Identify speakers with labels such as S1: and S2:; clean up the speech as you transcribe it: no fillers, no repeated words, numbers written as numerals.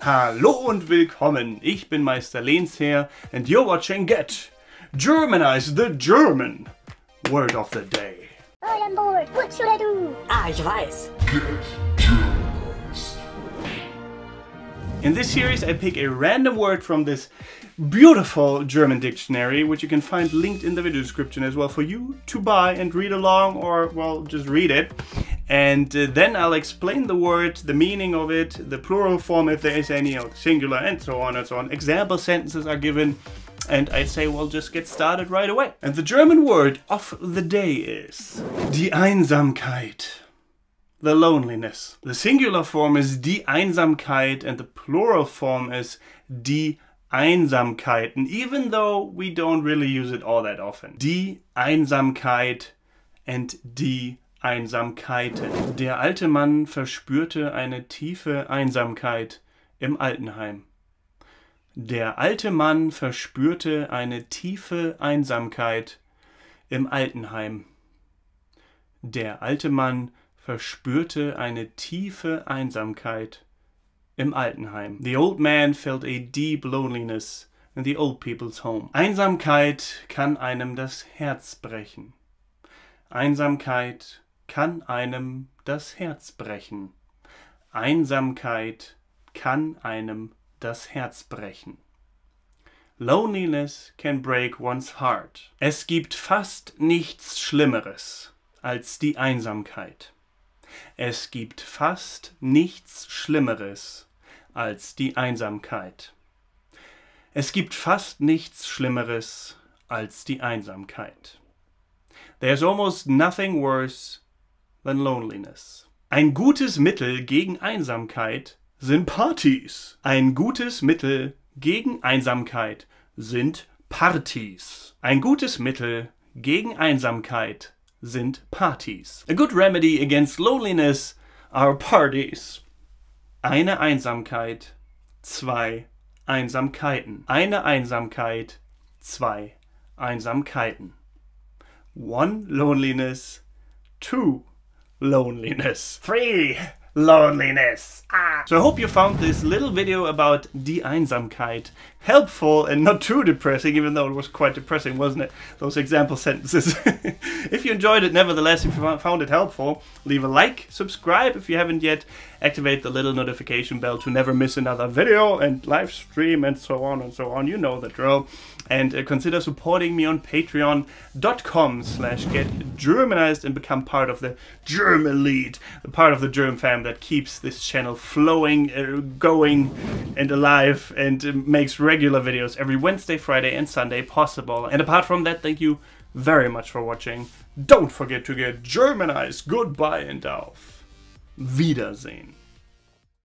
S1: Hallo und willkommen, ich bin Meister Lehnsherr and you're watching Get Germanized, the German Word of the Day.
S2: All on board, what should I do? Ah, ich weiß.
S1: In this series I pick a random word from this beautiful German dictionary, which you can find linked in the video description as well for you to buy and read along, or, well, just read it. And then I'll explain the word, the meaning of it, the plural form if there is any, or singular, and so on and so on. Example sentences are given, and I say, well, just get started right away. And the German word of the day is die Einsamkeit, the loneliness. The singular form is die Einsamkeit, and the plural form is die Einsamkeit. And even though we don't really use it all that often, die Einsamkeit and die Einsamkeiten. Der alte Mann verspürte eine tiefe Einsamkeit im Altenheim. Der alte Mann verspürte eine tiefe Einsamkeit im Altenheim. Der alte Mann verspürte eine tiefe Einsamkeit im Altenheim. The old man felt a deep loneliness in the old people's home. Einsamkeit kann einem das Herz brechen. Einsamkeit kann einem das Herz brechen. Einsamkeit kann einem das Herz brechen. Loneliness can break one's heart. Es gibt fast nichts Schlimmeres als die Einsamkeit. Es gibt fast nichts Schlimmeres als die Einsamkeit. Es gibt fast nichts Schlimmeres als die Einsamkeit. There's almost nothing worse than loneliness. Ein gutes Mittel gegen Einsamkeit sind Partys. Ein gutes Mittel gegen Einsamkeit sind Partys. Ein gutes Mittel gegen Einsamkeit sind Partys. A good remedy against loneliness are parties. Eine Einsamkeit, zwei Einsamkeiten. Eine Einsamkeit, zwei Einsamkeiten. One loneliness, two loneliness, three loneliness. So I hope you found this little video about die Einsamkeit helpful and not too depressing, even though it was quite depressing, wasn't it? Those example sentences. If you enjoyed it, nevertheless, if you found it helpful, leave a like, subscribe if you haven't yet, activate the little notification bell to never miss another video and live stream and so on and so on. You know the drill. And consider supporting me on patreon.com/getgermanized and become part of the German lead, the part of the German fam that keeps this channel flowing, going and alive, and makes regular videos every Wednesday, Friday and Sunday possible. And apart from that, thank you very much for watching. Don't forget to get Germanized. Goodbye and auf Wiedersehen.